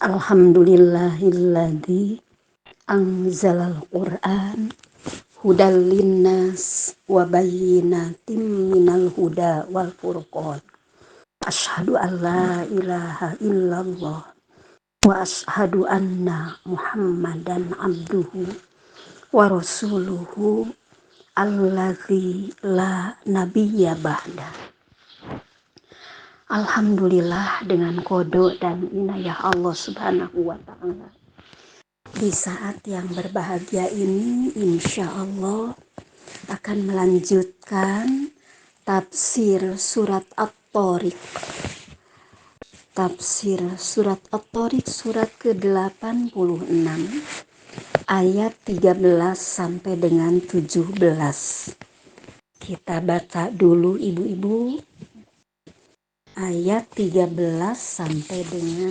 Alhamdulillahilladzi anzalal Qur'an hudal linnas wa bayyinatin minal huda wal furqan. Asyhadu an la ilaha illallah wa asyhadu anna Muhammadan abduhu wa rasuluhu alladzi la nabiyya ba'da. Alhamdulillah, dengan qada dan inayah Allah Subhanahu wa ta'ala, di saat yang berbahagia ini insya Allah akan melanjutkan tafsir surat At-Thariq. Tafsir surat At-Thariq surat ke-86 ayat 13 sampai dengan 17. Kita baca dulu ibu-ibu ayat 13 sampai dengan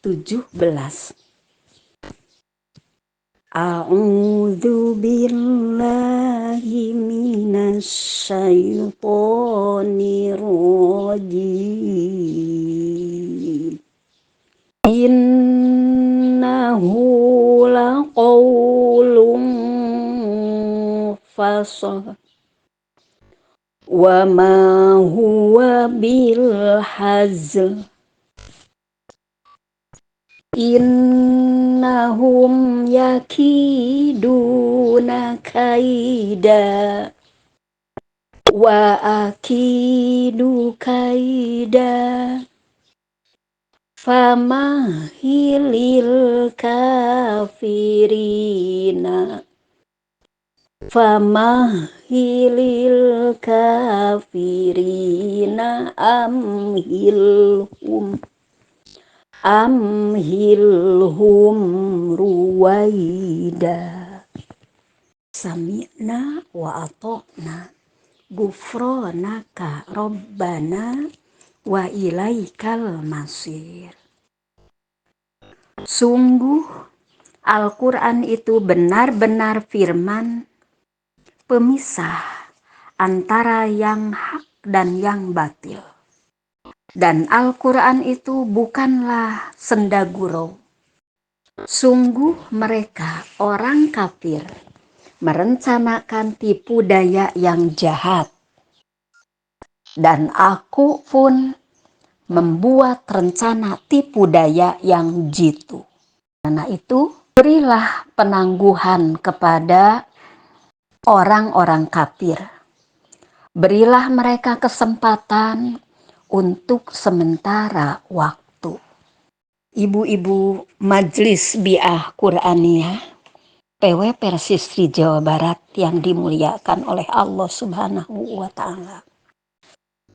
17. A'udzu billahi minasyaitonir rajim. Innahu laqaulun fasl wa ma huwa bil hazl. Innahum yakiduna kaida wa akidu kaida famahilil kafirina amhilhum ruwaida. Sami'na wa ata'na ghufranaka rabbana wa ilaikal masir. Sungguh Al-Quran itu benar-benar firman pemisah antara yang hak dan yang batil. Dan Al-Quran itu bukanlah senda gurau. Sungguh mereka orang kafir merencanakan tipu daya yang jahat. Dan aku pun membuat rencana tipu daya yang jitu. Karena itu berilah penangguhan kepada orang-orang kafir. Berilah mereka kesempatan untuk sementara waktu. Ibu-ibu Majelis Bi'ah Quraniyah PW Persistri Jawa Barat yang dimuliakan oleh Allah Subhanahu wa ta'ala.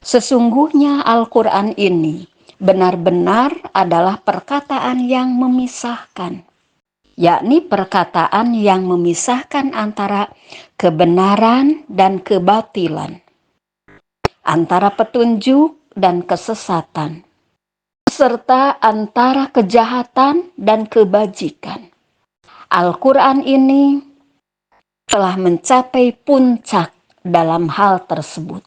Sesungguhnya Al-Quran ini benar-benar adalah perkataan yang memisahkan, yakni perkataan yang memisahkan antara kebenaran dan kebatilan, antara petunjuk dan kesesatan, serta antara kejahatan dan kebajikan. Al-Quran ini telah mencapai puncak dalam hal tersebut,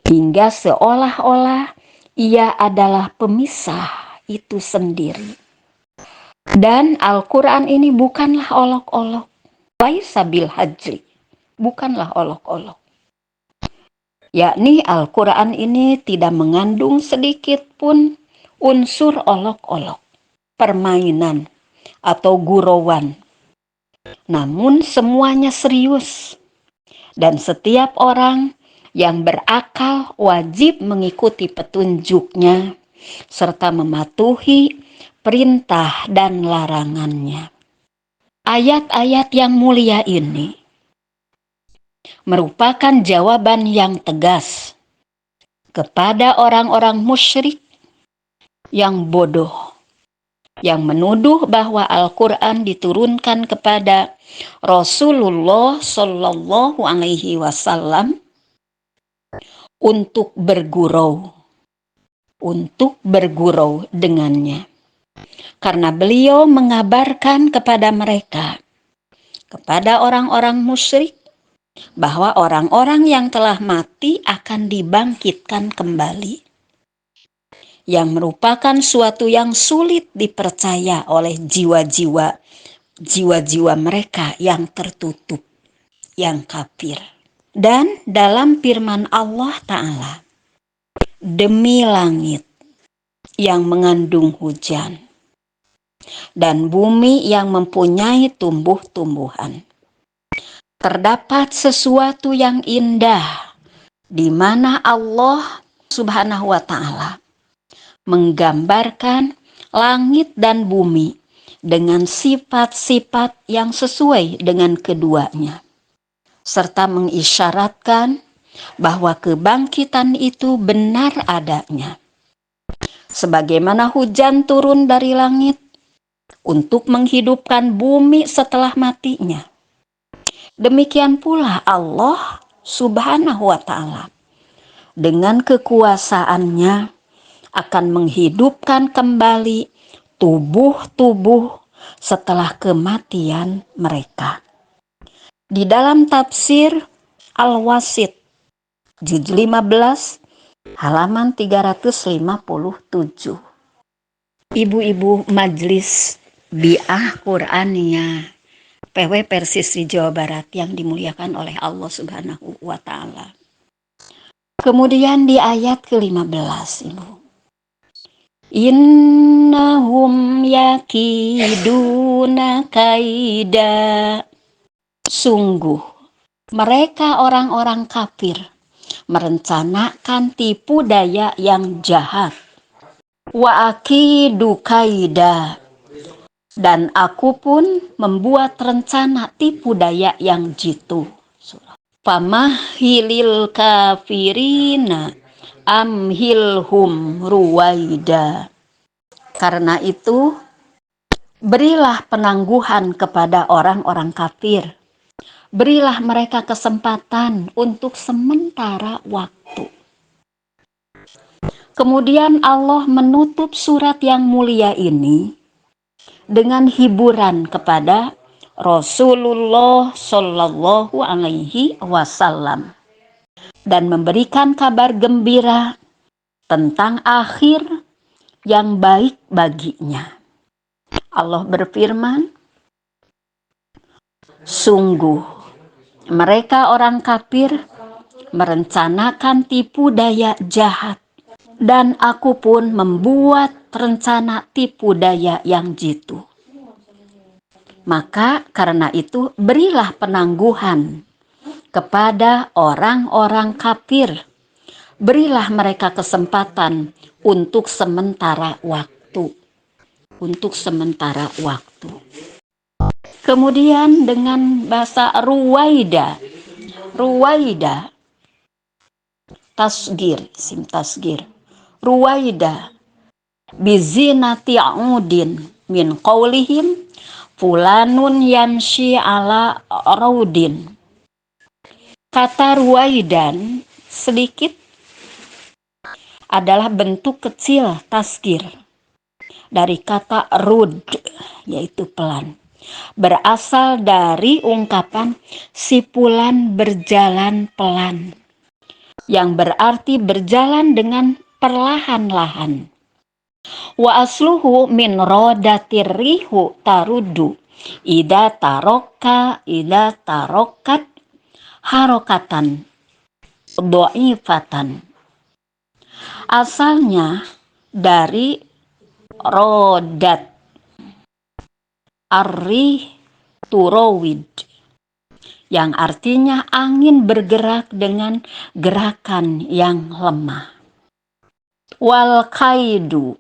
hingga seolah-olah ia adalah pemisah itu sendiri. Dan Al-Quran ini bukanlah olok-olok, laisa bil hajri, bukanlah olok-olok. Yakni Al-Quran ini tidak mengandung sedikit pun unsur olok-olok, permainan, atau gurauan. Namun semuanya serius. Dan setiap orang yang berakal wajib mengikuti petunjuknya, serta mematuhi perintah dan larangannya. Ayat-ayat yang mulia ini merupakan jawaban yang tegas kepada orang-orang musyrik yang bodoh, yang menuduh bahwa Al-Quran diturunkan kepada Rasulullah Shallallahu Alaihi Wasallam untuk bergurau dengannya, karena beliau mengabarkan kepada mereka, kepada orang-orang musyrik, bahwa orang-orang yang telah mati akan dibangkitkan kembali. yang merupakan suatu yang sulit dipercaya oleh jiwa-jiwa mereka yang tertutup, yang kafir. Dan dalam firman Allah Ta'ala, demi langit yang mengandung hujan dan bumi yang mempunyai tumbuh-tumbuhan, terdapat sesuatu yang indah di mana Allah Subhanahu wa Ta'ala menggambarkan langit dan bumi dengan sifat-sifat yang sesuai dengan keduanya, serta mengisyaratkan bahwa kebangkitan itu benar adanya. Sebagaimana hujan turun dari langit untuk menghidupkan bumi setelah matinya, demikian pula Allah Subhanahu wa Ta'ala dengan kekuasaannya akan menghidupkan kembali tubuh-tubuh setelah kematian mereka. Di dalam tafsir Al-Wasit juz 15 halaman 357. Ibu-ibu Majelis Bi'ah Qur'aniyah PW Persisri Jawa Barat yang dimuliakan oleh Allah Subhanahu wa Ta'ala. Kemudian di ayat ke-15, Ibu. Innahum yakiduna kaida. Sungguh mereka orang-orang kafir merencanakan tipu daya yang jahat. Wa akidu kaida, dan aku pun membuat rencana tipu daya yang jitu. Famahilil kafirina amhilhum ruwaida. Karena itu berilah penangguhan kepada orang-orang kafir. Berilah mereka kesempatan untuk sementara waktu. Kemudian Allah menutup surat yang mulia ini dengan hiburan kepada Rasulullah Shallallahu Alaihi Wasallam dan memberikan kabar gembira tentang akhir yang baik baginya. Allah berfirman, sungguh mereka orang kafir merencanakan tipu daya jahat, dan aku pun membuat rencana tipu daya yang jitu. Maka karena itu berilah penangguhan kepada orang-orang kafir. Berilah mereka kesempatan untuk sementara waktu. Untuk sementara waktu. Kemudian dengan bahasa ruwaida, tasgir, sim tasgir, ruwaida, bizinati udin min qaulihim fulanun yamshi ala raudin. Kata ruwaidan sedikit adalah bentuk kecil tasgir dari kata rud, yaitu pelan. Berasal dari ungkapan si fulan berjalan pelan, yang berarti berjalan dengan perlahan-lahan. Wa asluhu min rodatir rihu tarudu ida tarokat harokatan do'ifatan. Asalnya dari rodat arri turawid, yang artinya angin bergerak dengan gerakan yang lemah. Wal kaidu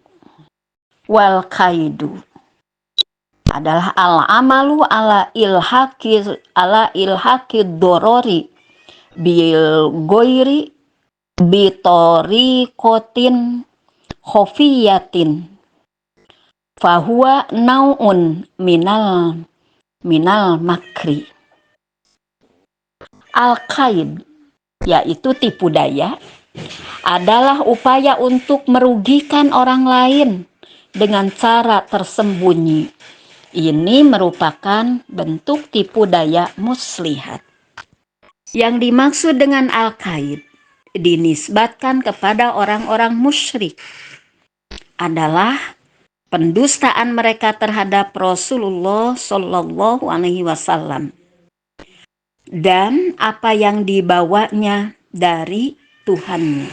adalah al-amalu ala ilhaqi dorori bil goiri bitori kotin khofiyatin fahuwa nau'un minal makri. Al-qaid, yaitu tipu daya, adalah upaya untuk merugikan orang lain dengan cara tersembunyi. Ini merupakan bentuk tipu daya muslihat. Yang dimaksud dengan al-qaid dinisbatkan kepada orang-orang musyrik adalah pendustaan mereka terhadap Rasulullah Shallallahu Alaihi Wasallam dan apa yang dibawanya dari Tuhannya.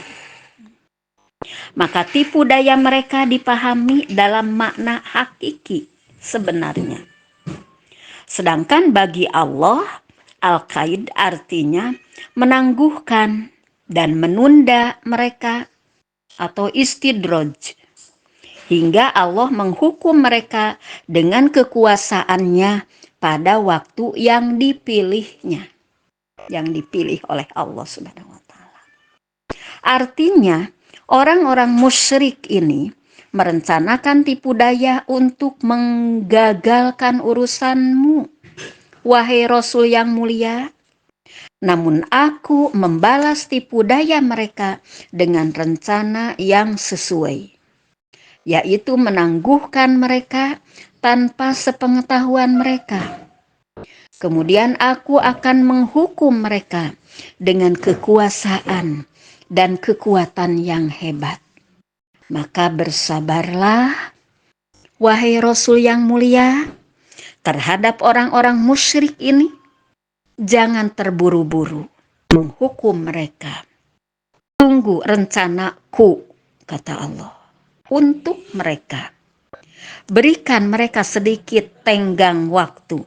Maka tipu daya mereka dipahami dalam makna hakiki sebenarnya. Sedangkan bagi Allah, al-qaid artinya menangguhkan dan menunda mereka atau istidraj, hingga Allah menghukum mereka dengan kekuasaannya pada waktu yang dipilihnya, yang dipilih oleh Allah Subhanahu wa Ta'ala. Artinya, orang-orang musyrik ini merencanakan tipu daya untuk menggagalkan urusanmu, wahai Rasul yang mulia. Namun aku membalas tipu daya mereka dengan rencana yang sesuai, yaitu menangguhkan mereka tanpa sepengetahuan mereka. Kemudian aku akan menghukum mereka dengan kekuasaan dan kekuatan yang hebat. Maka bersabarlah, wahai Rasul yang mulia, terhadap orang-orang musyrik ini. Jangan terburu-buru menghukum mereka. Tunggu rencanaku, kata Allah, untuk mereka. Berikan mereka sedikit tenggang waktu,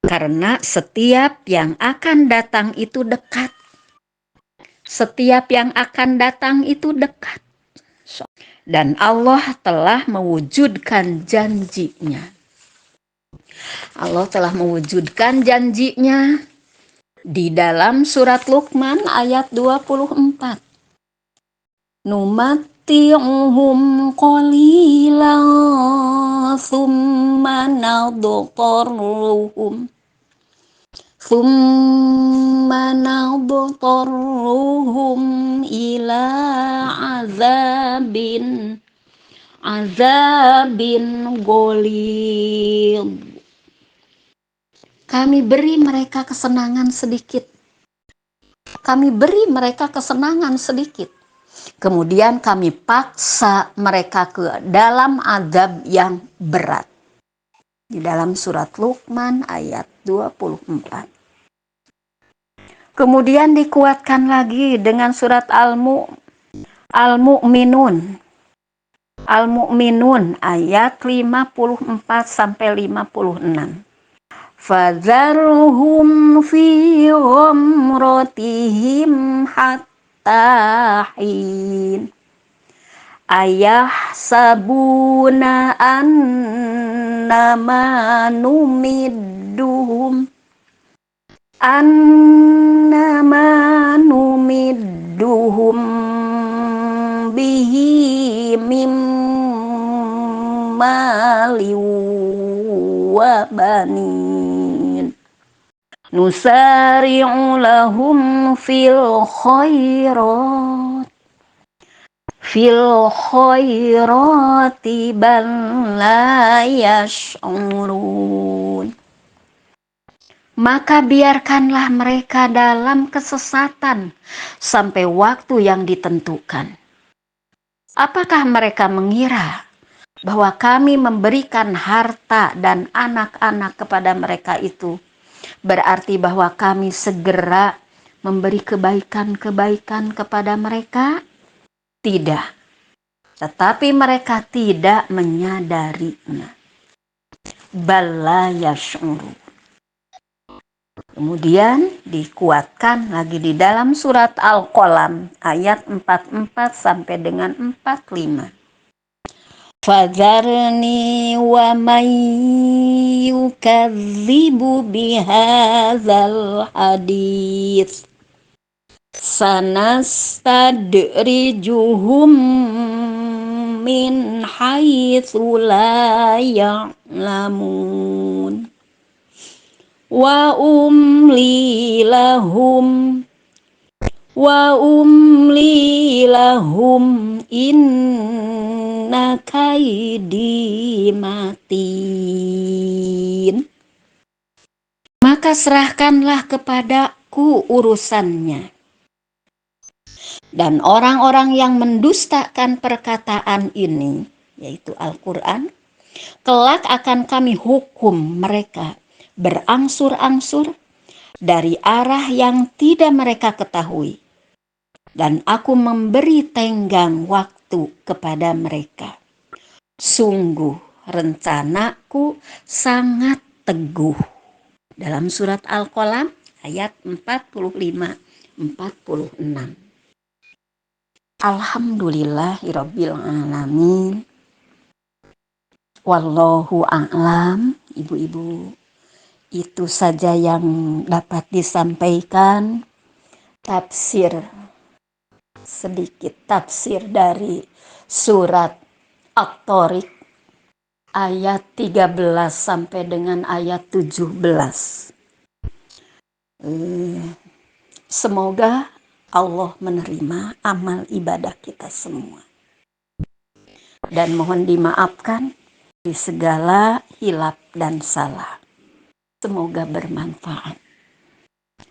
karena setiap yang akan datang itu dekat. Setiap yang akan datang itu dekat. Dan Allah telah mewujudkan janjinya. Allah telah mewujudkan janjinya di dalam surat Luqman ayat 24. Numatti'uhum qalilan thumma nadtarruhum ila azabin ghalidh. Kami beri mereka kesenangan sedikit. Kemudian kami paksa mereka ke dalam azab yang berat. Di dalam surat Luqman ayat 24. Kemudian dikuatkan lagi dengan surat Al-Mu'minun. Al-Mu'minun ayat 54 sampai 56. Fadharhum fi ghamratihim hatta hin. Ayahsabuna annama numidduhum bihi mim mali wa banin nusari'u lahum fil khairati bal la yash'urun. Maka biarkanlah mereka dalam kesesatan sampai waktu yang ditentukan. Apakah mereka mengira bahwa kami memberikan harta dan anak-anak kepada mereka itu berarti bahwa kami segera memberi kebaikan-kebaikan kepada mereka? Tidak. Tetapi mereka tidak menyadarinya. Bala yash'uru. Kemudian dikuatkan lagi di dalam surat Al-Qalam ayat 44 sampai dengan 45. Fadharni wa may yukadzibu bihadzal hadits sanastadrijuhum min haitsu la ya'lamun wa umli lahum inna kaidi matin. Maka serahkanlah kepadaku urusannya, Dan orang-orang yang mendustakan perkataan ini, yaitu Al-Quran, kelak akan kami hukum mereka berangsur-angsur dari arah yang tidak mereka ketahui. Dan aku memberi tenggang waktu kepada mereka. Sungguh rencanaku sangat teguh. Dalam surat Al-Qalam ayat 45-46. Alhamdulillahirabbil alamin. Wallahu a'lam. Ibu-ibu, itu saja yang dapat disampaikan. Sedikit tafsir dari surat At-Tariq ayat 13 sampai dengan ayat 17. Semoga Allah menerima amal ibadah kita semua. Dan mohon dimaafkan dari segala hilaf dan salah. Semoga bermanfaat.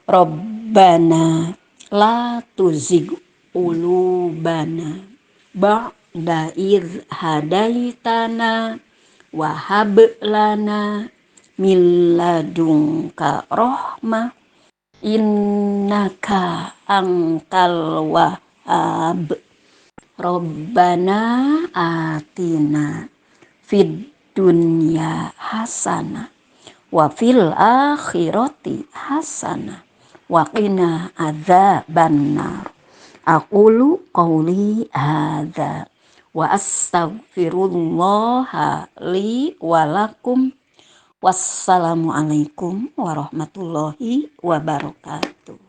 Rabbana la tuzigh qulubana ba'da idh hadaitana wa hab lana min ladunka rahmah innaka antal wahhab. Rabbana atina fid dunya hasanah wa fil akhirati hasanah wa qina adzabannar. Aqulu qawli hadza wa astaghfirullaha li wa lakum. Wassalamualaikum warahmatullahi wabarakatuh.